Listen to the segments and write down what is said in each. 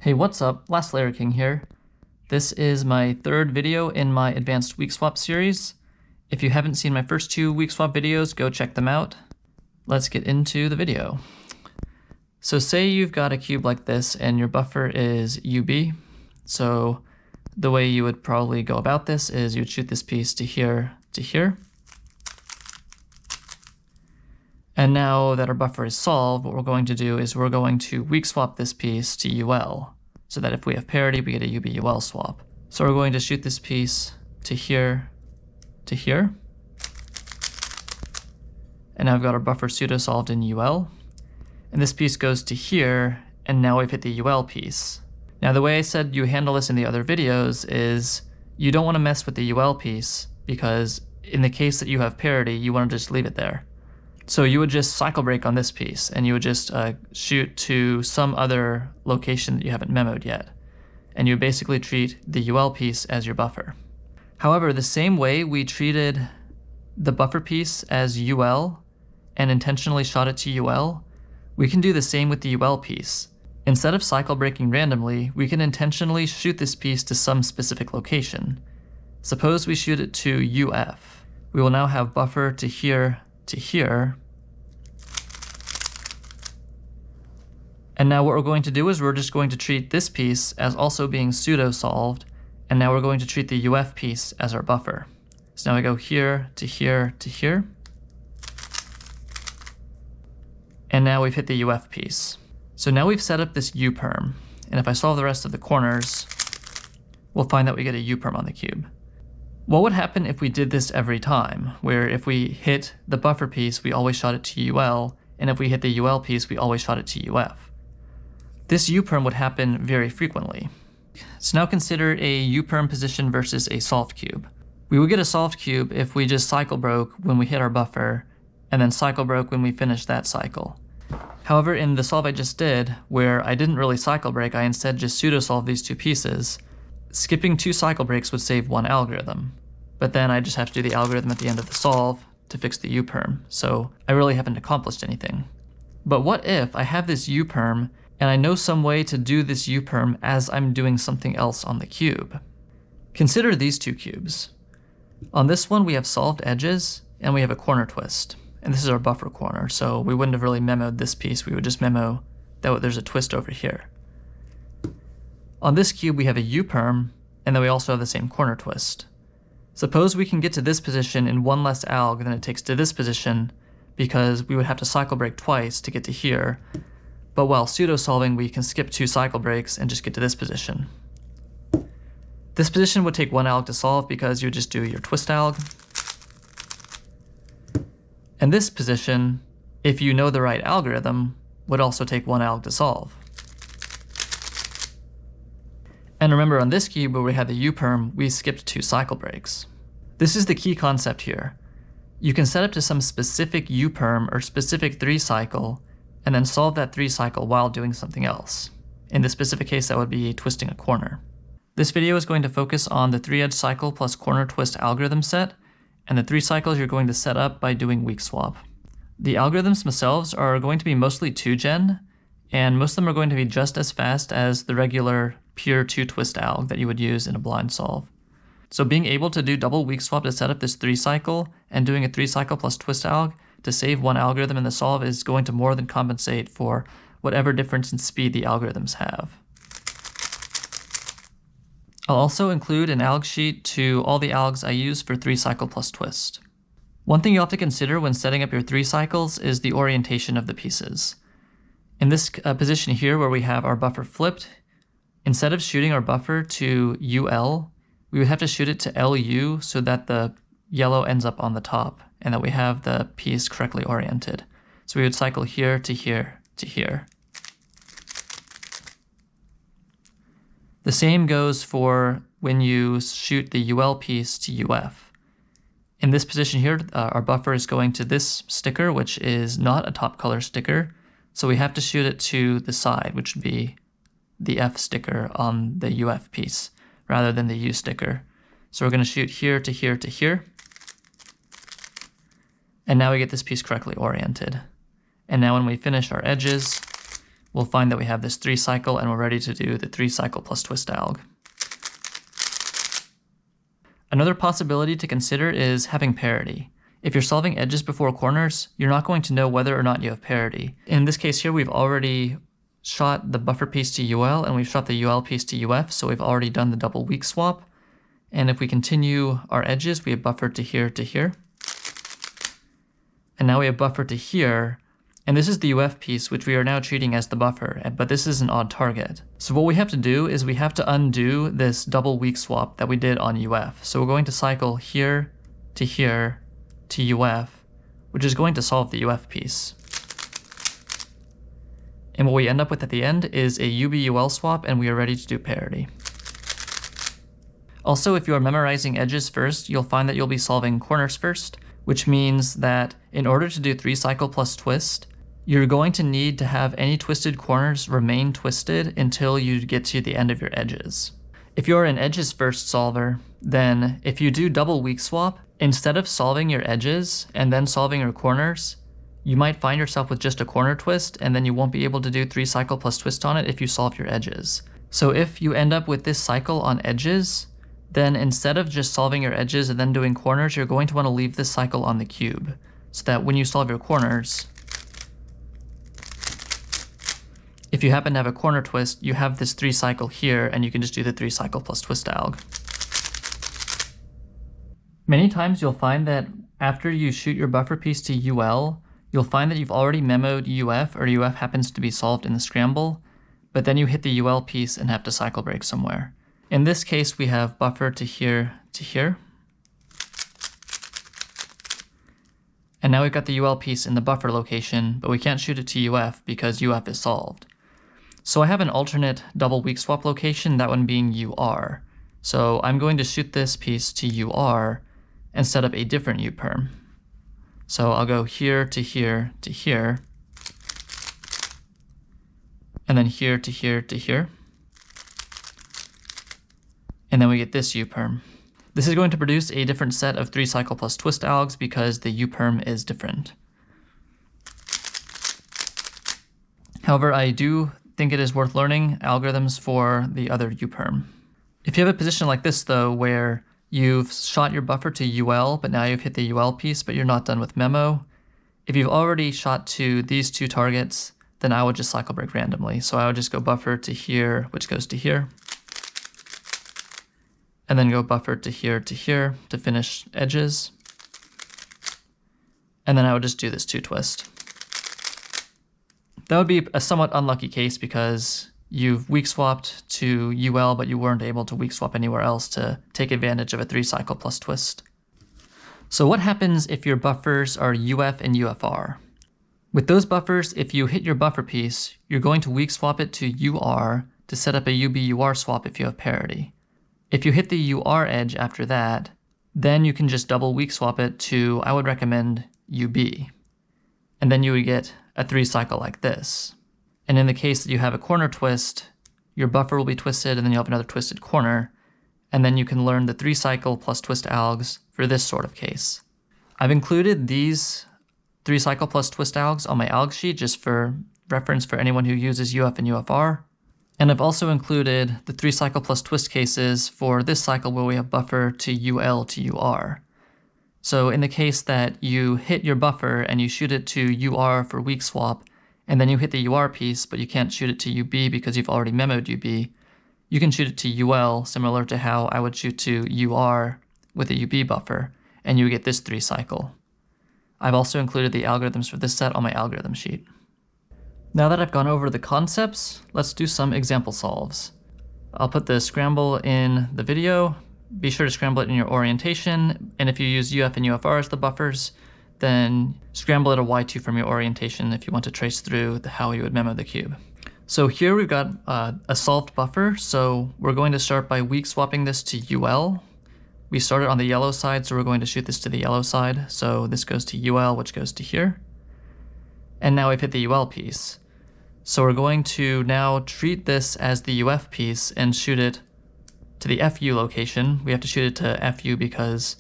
Hey, what's up? Last Layer King here. This is my third video in my Advanced Weak Swap series. If you haven't seen my first two weak swap videos, go check them out. Let's get into the video. So say you've got a cube like this and your buffer is UB. So the way you would probably go about this is you'd shoot this piece to here to here. And now that our buffer is solved, what we're going to do is we're going to weak swap this piece to UL, so that if we have parity, we get a UB-UL swap. So we're going to shoot this piece to here to here. And now I've got our buffer pseudo-solved in UL. And this piece goes to here, and now we've hit the UL piece. Now the way I said you handle this in the other videos is you don't want to mess with the UL piece, because in the case that you have parity, you want to just leave it there. So you would just cycle break on this piece, and you would just shoot to some other location that you haven't memoed yet. And you would basically treat the UL piece as your buffer. However, the same way we treated the buffer piece as UL and intentionally shot it to UL, we can do the same with the UL piece. Instead of cycle breaking randomly, we can intentionally shoot this piece to some specific location. Suppose we shoot it to UF. We will now have buffer to here to here. And now what we're going to do is we're just going to treat this piece as also being pseudo-solved, and now we're going to treat the UF piece as our buffer. So now we go here to here to here. And now we've hit the UF piece. So now we've set up this U-perm, and if I solve the rest of the corners, we'll find that we get a U-perm on the cube. What would happen if we did this every time, where if we hit the buffer piece, we always shot it to UL, and if we hit the UL piece, we always shot it to UF? This U-perm would happen very frequently. So now consider a U-perm position versus a solved cube. We would get a solved cube if we just cycle broke when we hit our buffer, and then cycle broke when we finished that cycle. However, in the solve I just did, where I didn't really cycle break, I instead just pseudo-solved these two pieces, skipping two cycle breaks would save one algorithm, but then I just have to do the algorithm at the end of the solve to fix the U-perm, so I really haven't accomplished anything. But what if I have this U-perm and I know some way to do this U-perm as I'm doing something else on the cube? Consider these two cubes. On this one we have solved edges and we have a corner twist, and this is our buffer corner, so we wouldn't have really memoed this piece, we would just memo that there's a twist over here. On this cube we have a U-perm, and then we also have the same corner twist. Suppose we can get to this position in one less alg than it takes to this position, because we would have to cycle break twice to get to here, but while pseudo-solving we can skip two cycle breaks and just get to this position. This position would take one alg to solve because you would just do your twist alg. And this position, if you know the right algorithm, would also take one alg to solve. And remember, on this cube where we had the U-perm, we skipped two cycle breaks. This is the key concept here. You can set up to some specific U-perm or specific 3-cycle, and then solve that 3-cycle while doing something else. In this specific case, that would be twisting a corner. This video is going to focus on the 3-edge cycle plus corner twist algorithm set, and the 3 cycles you're going to set up by doing weak swap. The algorithms themselves are going to be mostly 2-gen, and most of them are going to be just as fast as the regular pure 2-twist alg that you would use in a blind solve. So being able to do double weak swap to set up this 3-cycle and doing a 3-cycle plus twist alg to save one algorithm in the solve is going to more than compensate for whatever difference in speed the algorithms have. I'll also include an alg sheet to all the algs I use for 3-cycle plus twist. One thing you'll have to consider when setting up your 3 cycles is the orientation of the pieces. In this position here where we have our buffer flipped, instead of shooting our buffer to UL, we would have to shoot it to LU so that the yellow ends up on the top and that we have the piece correctly oriented. So we would cycle here to here to here. The same goes for when you shoot the UL piece to UF. In this position here, our buffer is going to this sticker, which is not a top color sticker, so we have to shoot it to the side, which would be the F sticker on the UF piece, rather than the U sticker. So we're going to shoot here to here to here. And now we get this piece correctly oriented. And now when we finish our edges, we'll find that we have this 3 cycle and we're ready to do the 3 cycle plus twist alg. Another possibility to consider is having parity. If you're solving edges before corners, you're not going to know whether or not you have parity. In this case here, we've already shot the buffer piece to UL and we've shot the UL piece to UF, so we've already done the double weak swap. And if we continue our edges, we have buffer to here to here. And now we have buffer to here, and this is the UF piece, which we are now treating as the buffer, but this is an odd target. So what we have to do is we have to undo this double weak swap that we did on UF. So we're going to cycle here to UF, which is going to solve the UF piece. And what we end up with at the end is a UB-UL swap, and we are ready to do parity. Also, if you are memorizing edges first, you'll find that you'll be solving corners first, which means that in order to do 3 cycle plus twist, you're going to need to have any twisted corners remain twisted until you get to the end of your edges. If you're an edges first solver, then if you do double weak swap, instead of solving your edges and then solving your corners, you might find yourself with just a corner twist, and then you won't be able to do 3 cycle plus twist on it if you solve your edges. So if you end up with this cycle on edges, then instead of just solving your edges and then doing corners, you're going to want to leave this cycle on the cube, so that when you solve your corners, if you happen to have a corner twist, you have this 3 cycle here, and you can just do the 3 cycle plus twist alg. Many times you'll find that after you shoot your buffer piece to UL, you'll find that you've already memoed UF, or UF happens to be solved in the scramble, but then you hit the UL piece and have to cycle break somewhere. In this case, we have buffer to here to here. And now we've got the UL piece in the buffer location, but we can't shoot it to UF because UF is solved. So I have an alternate double weak swap location, that one being UR. So I'm going to shoot this piece to UR and set up a different U-perm. So I'll go here to here to here, and then here to here to here. And then we get this U-perm. This is going to produce a different set of 3 cycle plus twist algs because the U-perm is different. However, I do think it is worth learning algorithms for the other U-perm. If you have a position like this though, where you've shot your buffer to UL, but now you've hit the UL piece, but you're not done with memo, if you've already shot to these 2 targets, then I would just cycle break randomly. So I would just go buffer to here, which goes to here, and then go buffer to here to finish edges. And then I would just do this 2 twist. That would be a somewhat unlucky case because you've weak swapped to UL, but you weren't able to weak swap anywhere else to take advantage of a 3 cycle plus twist. So what happens if your buffers are UF and UFR? With those buffers, if you hit your buffer piece, you're going to weak swap it to UR to set up a UB-UR swap if you have parity. If you hit the UR edge after that, then you can just double weak swap it to, I would recommend, UB. And then you would get a 3 cycle like this. And in the case that you have a corner twist, your buffer will be twisted and then you'll have another twisted corner. And then you can learn the 3 cycle plus twist algs for this sort of case. I've included these 3 cycle plus twist algs on my alg sheet just for reference for anyone who uses UF and UFR. And I've also included the 3 cycle plus twist cases for this cycle where we have buffer to UL to UR. So in the case that you hit your buffer and you shoot it to UR for weak swap, and then you hit the UR piece, but you can't shoot it to UB because you've already memoed UB, you can shoot it to UL, similar to how I would shoot to UR with a UB buffer, and you get this 3 cycle. I've also included the algorithms for this set on my algorithm sheet. Now that I've gone over the concepts, let's do some example solves. I'll put the scramble in the video. Be sure to scramble it in your orientation, and if you use UF and UFR as the buffers, then scramble it a Y2 from your orientation if you want to trace through how you would memo the cube. So here we've got a solved buffer, so we're going to start by weak swapping this to UL. We started on the yellow side, so we're going to shoot this to the yellow side. So this goes to UL, which goes to here. And now we've hit the UL piece. So we're going to now treat this as the UF piece and shoot it to the FU location. We have to shoot it to FU because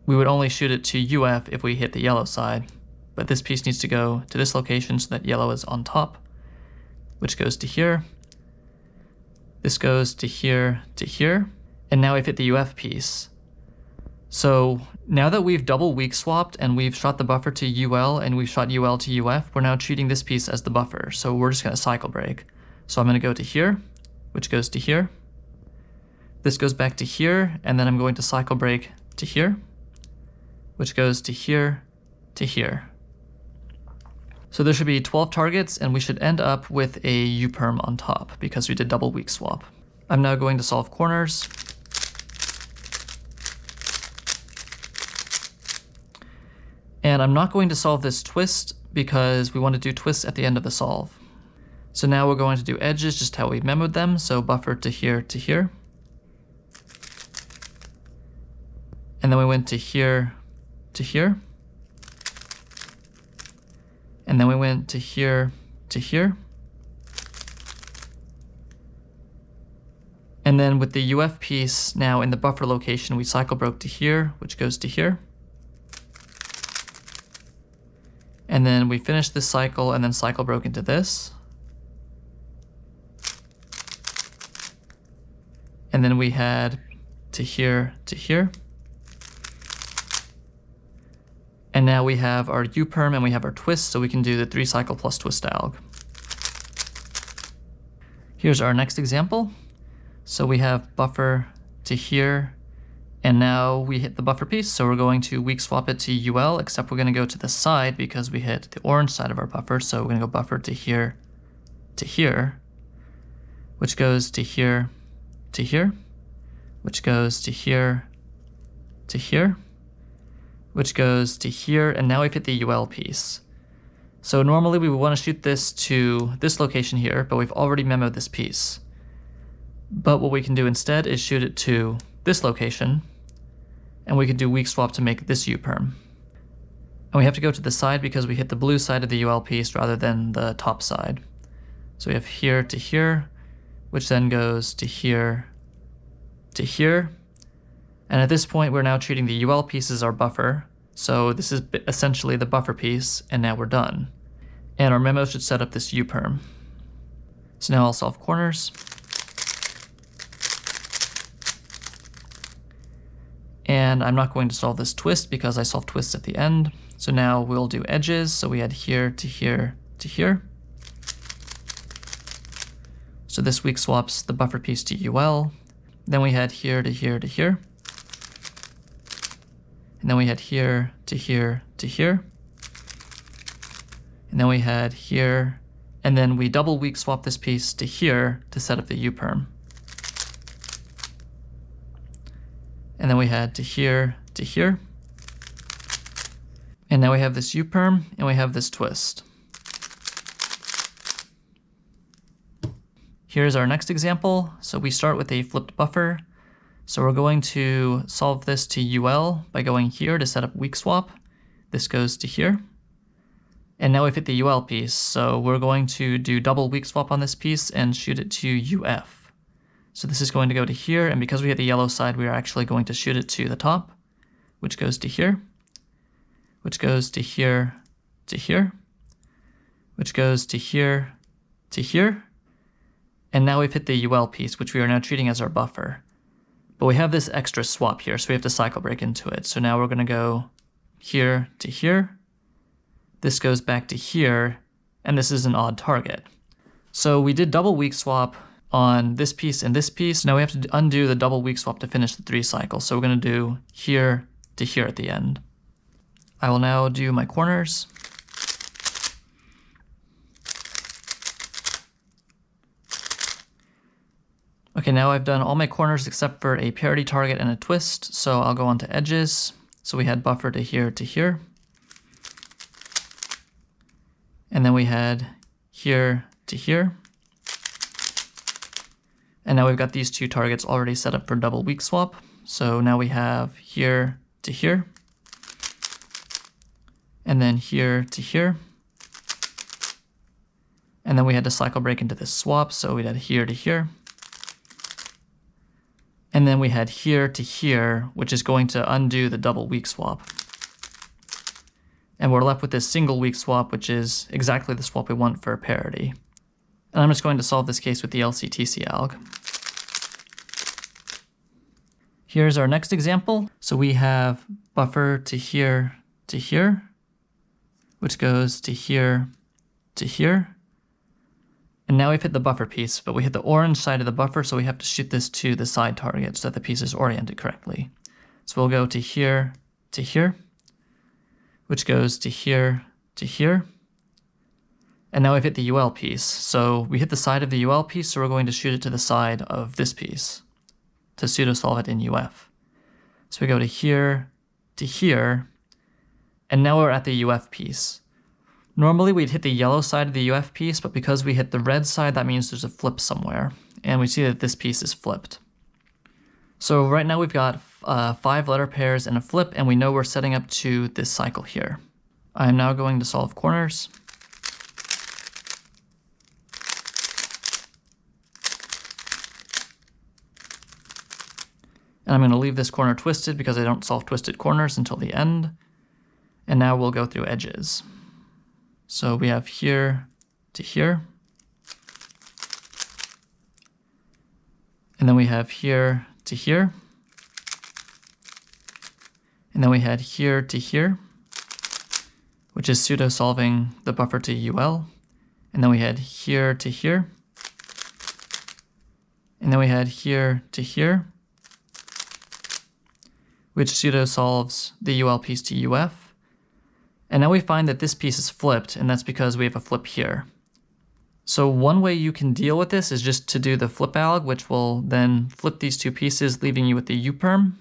we would only shoot it to UF if we hit the yellow side. But this piece needs to go to this location so that yellow is on top. which goes to here. This goes to here, and now we've hit the UF piece. So now that we've double weak swapped and we've shot the buffer to UL and we've shot UL to UF, we're now treating this piece as the buffer. So we're just gonna cycle break. So I'm gonna go to here, which goes to here. This goes back to here, and then I'm going to cycle break to here, which goes to here, to here. So there should be 12 targets, and we should end up with a U-perm on top because we did double weak swap. I'm now going to solve corners. And I'm not going to solve this twist because we want to do twists at the end of the solve. So now we're going to do edges just how we memoed them. So buffer to here, to here. And then we went to here, to here. And then we went to here, to here. And then with the UF piece now in the buffer location, we cycle broke to here, which goes to here. And then we finished this cycle and then cycle broke into this. And then we had to here, to here. And now we have our U-perm and we have our twist, so we can do the 3 cycle plus twist alg. Here's our next example. So we have buffer to here, and now we hit the buffer piece, so we're going to weak swap it to UL, except we're going to go to the side because we hit the orange side of our buffer, so we're going to go buffer to here, which goes to here, which goes to here, which goes to here, and now we've hit the UL piece. So normally we would want to shoot this to this location here, but we've already memoed this piece. But what we can do instead is shoot it to this location, and we could do weak swap to make this U-perm. And we have to go to the side because we hit the blue side of the UL piece rather than the top side. So we have here to here, which then goes to here to here. And at this point, we're now treating the UL piece as our buffer. So this is essentially the buffer piece, and now we're done. And our memo should set up this U-perm. So now I'll solve corners. And I'm not going to solve this twist because I solved twists at the end. So now we'll do edges. So we had here to here to here. So this weak swaps the buffer piece to UL. Then we had here to here to here. And then we had here to here to here. And then we had here. And then we double weak swap this piece to here to set up the U-perm. And then we had to here to here. And now we have this U-perm and we have this twist. Here's our next example. So we start with a flipped buffer. So we're going to solve this to UL by going here to set up weak swap. This goes to here. And now we've hit the UL piece. So we're going to do double weak swap on this piece and shoot it to UF. So this is going to go to here, and because we hit the yellow side, we are actually going to shoot it to the top, which goes to here, which goes to here, which goes to here, and now we've hit the UL piece, which we are now treating as our buffer. But we have this extra swap here, so we have to cycle break into it. So now we're going to go here to here, this goes back to here, and this is an odd target. So we did double weak swap on this piece and this piece. Now we have to undo the double weak swap to finish the 3 cycles. So we're going to do here to here at the end. I will now do my corners. Okay, now I've done all my corners except for a parity target and a twist. So I'll go on to edges. So we had buffer to here to here. And then we had here to here. And now we've got these 2 targets already set up for double weak swap. So now we have here to here. And then here to here. And then we had to cycle break into this swap. So we had here to here. And then we had here to here, which is going to undo the double weak swap. And we're left with this single weak swap, which is exactly the swap we want for parity. And I'm just going to solve this case with the LCTC alg. Here's our next example. So we have buffer to here, which goes to here, to here. And now we've hit the buffer piece, but we hit the orange side of the buffer, so we have to shoot this to the side target so that the piece is oriented correctly. So we'll go to here, which goes to here, to here. And now we've hit the UL piece. So we hit the side of the UL piece, so we're going to shoot it to the side of this piece to pseudo-solve it in UF. So we go to here, and now we're at the UF piece. Normally we'd hit the yellow side of the UF piece, but because we hit the red side, that means there's a flip somewhere. And we see that this piece is flipped. So right now we've got 5 letter pairs and a flip, and we know we're setting up to this cycle here. I'm now going to solve corners. And I'm going to leave this corner twisted because I don't solve twisted corners until the end. And now we'll go through edges. So we have here to here. And then we have here to here. And then we had here to here, which is pseudo-solving the buffer to UL. And then we had here to here. And then we had here to here, which pseudo-solves the UL piece to UF. And now we find that this piece is flipped, and that's because we have a flip here. So one way you can deal with this is just to do the flip alg, which will then flip these two pieces, leaving you with the U-perm.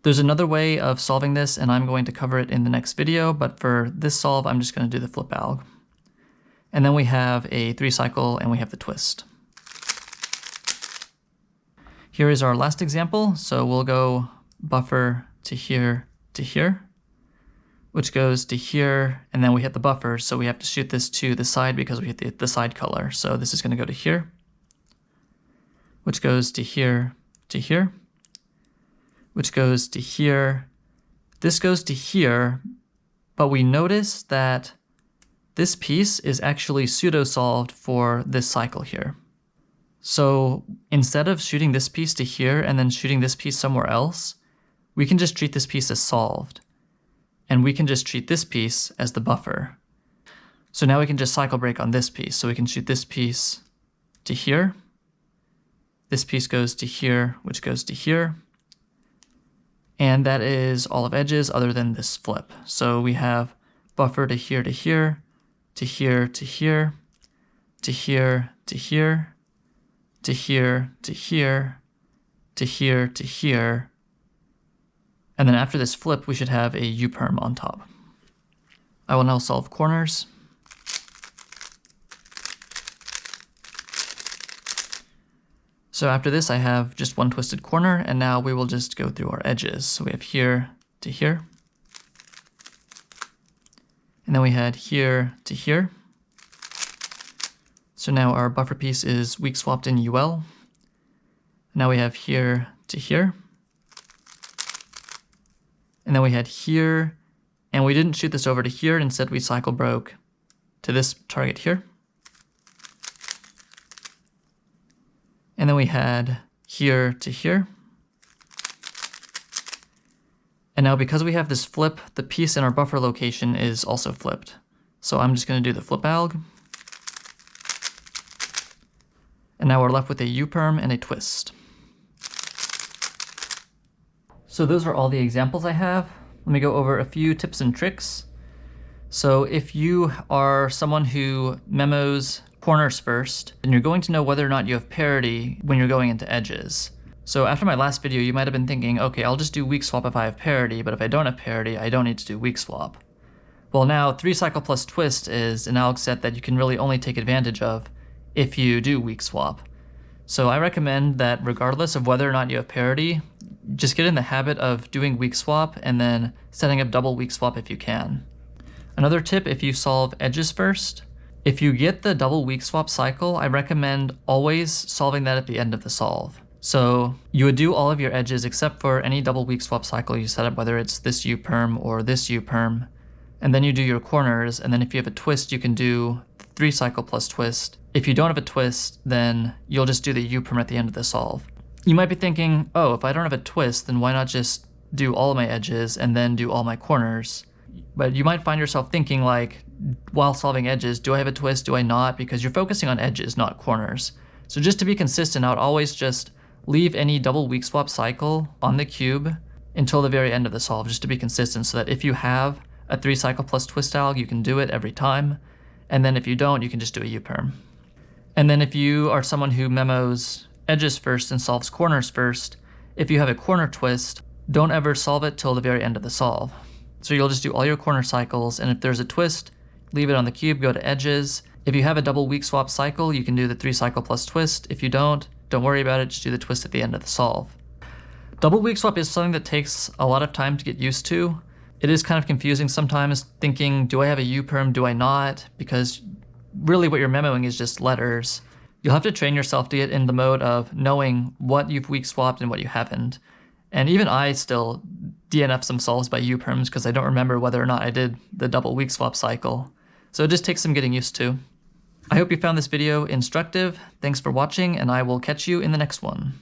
There's another way of solving this, and I'm going to cover it in the next video, but for this solve, I'm just going to do the flip alg. And then we have a 3-cycle, and we have the twist. Here is our last example. So we'll go buffer to here, which goes to here, and then we hit the buffer, so we have to shoot this to the side because we hit the side color. So this is going to go to here, which goes to here, which goes to here. This goes to here, but we notice that this piece is actually pseudo-solved for this cycle here. So instead of shooting this piece to here and then shooting this piece somewhere else, we can just treat this piece as solved. And we can just treat this piece as the buffer. So now we can just cycle break on this piece. So we can shoot this piece to here. This piece goes to here, which goes to here. And that is all of edges other than this flip. So we have buffer to here, to here, to here, to here, to here, to here, to here, to here, to here, to here. And then after this flip, we should have a U-perm on top. I will now solve corners. So after this, I have just one twisted corner, and now we will just go through our edges. So we have here to here. And then we had here to here. So now our buffer piece is weak swapped in UL. Now we have here to here. And then we had here, and we didn't shoot this over to here. Instead, we cycle broke to this target here. And then we had here to here. And now because we have this flip, the piece in our buffer location is also flipped. So I'm just going to do the flip alg. And now we're left with a U-perm and a twist. So those are all the examples I have. Let me go over a few tips and tricks. So if you are someone who memos corners first, then you're going to know whether or not you have parity when you're going into edges. So after my last video, you might have been thinking, okay, I'll just do weak swap if I have parity, but if I don't have parity, I don't need to do weak swap. Well, now 3-cycle plus twist is an alg set that you can really only take advantage of if you do weak swap. So I recommend that regardless of whether or not you have parity, just get in the habit of doing weak swap and then setting up double weak swap if you can. Another tip, if you solve edges first, if you get the double weak swap cycle, I recommend always solving that at the end of the solve. So you would do all of your edges except for any double weak swap cycle you set up, whether it's this U-perm or this U-perm, and then you do your corners, and then if you have a twist, you can do 3 cycle plus twist. If you don't have a twist, then you'll just do the U-perm at the end of the solve. You might be thinking, oh, if I don't have a twist, then why not just do all of my edges and then do all my corners? But you might find yourself thinking like, while solving edges, do I have a twist, do I not? Because you're focusing on edges, not corners. So just to be consistent, I would always just leave any double weak swap cycle on the cube until the very end of the solve, just to be consistent, so that if you have a 3 cycle plus twist alg, you can do it every time. And then if you don't, you can just do a U-perm. And then if you are someone who memos edges first and solves corners first, if you have a corner twist, don't ever solve it till the very end of the solve. So you'll just do all your corner cycles, and if there's a twist, leave it on the cube, go to edges. If you have a double weak swap cycle, you can do the 3 cycle plus twist. If you don't worry about it, just do the twist at the end of the solve. Double weak swap is something that takes a lot of time to get used to. It is kind of confusing sometimes, thinking, do I have a U-perm, do I not? Because really what you're memoing is just letters. You'll have to train yourself to get in the mode of knowing what you've weak swapped and what you haven't. And even I still DNF some solves by U-perms because I don't remember whether or not I did the double weak swap cycle. So it just takes some getting used to. I hope you found this video instructive. Thanks for watching, and I will catch you in the next one.